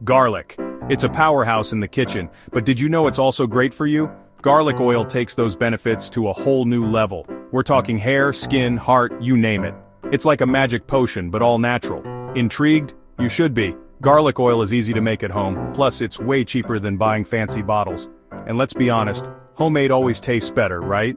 Garlic. It's a powerhouse in the kitchen, but did you know it's also great for you? Garlic oil takes those benefits to a whole new level. We're talking hair, skin, heart, you name it. It's like a magic potion, but all natural. Intrigued? You should be. Garlic oil is easy to make at home, plus it's way cheaper than buying fancy bottles. And let's be honest, homemade always tastes better, right?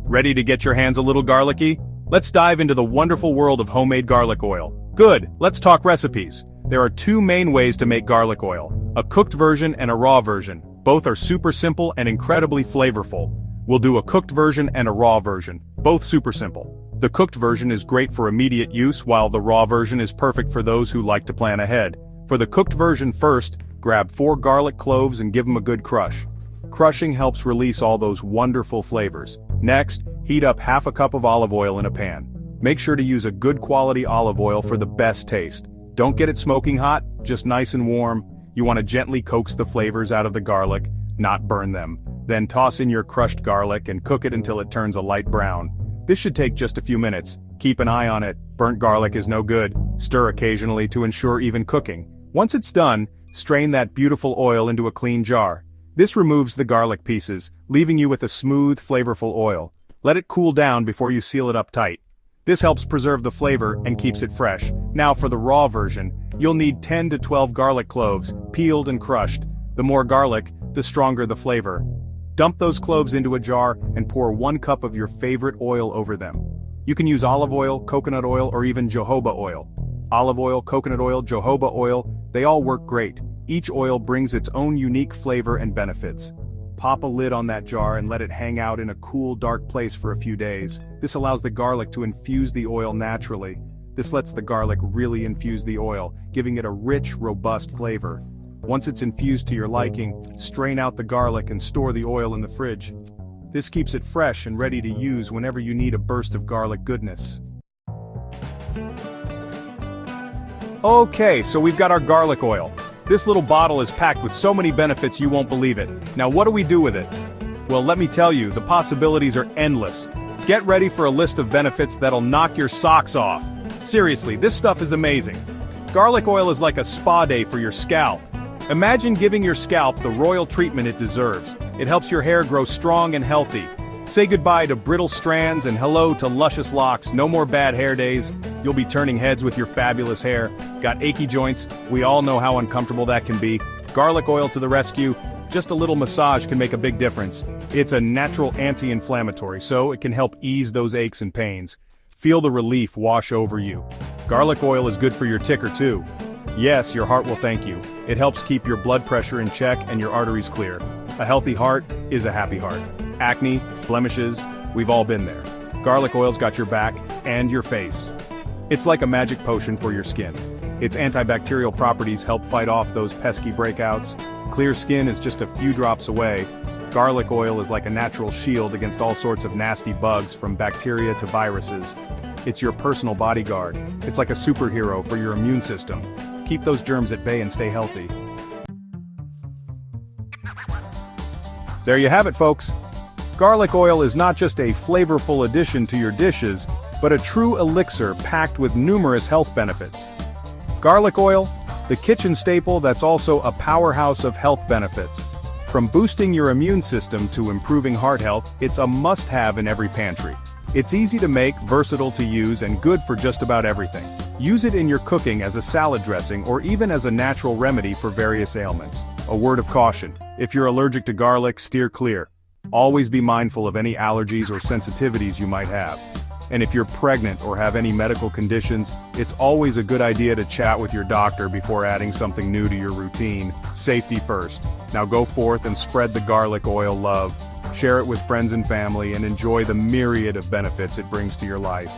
Ready to get your hands a little garlicky? Let's dive into the wonderful world of homemade garlic oil. Good, let's talk recipes. There are two main ways to make garlic oil, a cooked version and a raw version. Both are super simple and incredibly flavorful. We'll do a cooked version and a raw version, both super simple. The cooked version is great for immediate use, while the raw version is perfect for those who like to plan ahead. For the cooked version first, grab 4 garlic cloves and give them a good crush. Crushing helps release all those wonderful flavors. Next, heat up half a cup of olive oil in a pan. Make sure to use a good quality olive oil for the best taste. Don't get it smoking hot, just nice and warm. You want to gently coax the flavors out of the garlic, not burn them. Then toss in your crushed garlic and cook it until it turns a light brown. This should take just a few minutes. Keep an eye on it. Burnt garlic is no good. Stir occasionally to ensure even cooking. Once it's done, strain that beautiful oil into a clean jar. This removes the garlic pieces, leaving you with a smooth, flavorful oil. Let it cool down before you seal it up tight. This helps preserve the flavor and keeps it fresh. Now for the raw version, you'll need 10 to 12 garlic cloves, peeled and crushed. The more garlic, the stronger the flavor. Dump those cloves into a jar and pour 1 cup of your favorite oil over them. You can use olive oil, coconut oil, or even jojoba oil. Olive oil, coconut oil, jojoba oil, they all work great. Each oil brings its own unique flavor and benefits. Pop a lid on that jar and let it hang out in a cool, dark place for a few days. This allows the garlic to infuse the oil naturally. This lets the garlic really infuse the oil, giving it a rich, robust flavor. Once it's infused to your liking, strain out the garlic and store the oil in the fridge. This keeps it fresh and ready to use whenever you need a burst of garlic goodness. Okay, so we've got our garlic oil. This little bottle is packed with so many benefits you won't believe it. Now what do we do with it? Well, let me tell you, the possibilities are endless. Get ready for a list of benefits that'll knock your socks off. Seriously, this stuff is amazing. Garlic oil is like a spa day for your scalp. Imagine giving your scalp the royal treatment it deserves. It helps your hair grow strong and healthy. Say goodbye to brittle strands and hello to luscious locks. No more bad hair days. You'll be turning heads with your fabulous hair. Got achy joints? We all know how uncomfortable that can be. Garlic oil to the rescue. Just a little massage can make a big difference. It's a natural anti-inflammatory, so it can help ease those aches and pains. Feel the relief wash over you. Garlic oil is good for your ticker too. Yes, your heart will thank you. It helps keep your blood pressure in check and your arteries clear. A healthy heart is a happy heart. Acne, blemishes, we've all been there. Garlic oil's got your back and your face. It's like a magic potion for your skin. Its antibacterial properties help fight off those pesky breakouts. Clear skin is just a few drops away. Garlic oil is like a natural shield against all sorts of nasty bugs, from bacteria to viruses. It's your personal bodyguard. It's like a superhero for your immune system. Keep those germs at bay and stay healthy. There you have it, folks. Garlic oil is not just a flavorful addition to your dishes, but a true elixir packed with numerous health benefits. Garlic oil, the kitchen staple that's also a powerhouse of health benefits. From boosting your immune system to improving heart health, it's a must-have in every pantry. It's easy to make, versatile to use, and good for just about everything. Use it in your cooking as a salad dressing or even as a natural remedy for various ailments. A word of caution: if you're allergic to garlic, steer clear. Always be mindful of any allergies or sensitivities you might have. And if you're pregnant or have any medical conditions, it's always a good idea to chat with your doctor before adding something new to your routine. Safety first. Now go forth and spread the garlic oil love. Share it with friends and family and enjoy the myriad of benefits it brings to your life.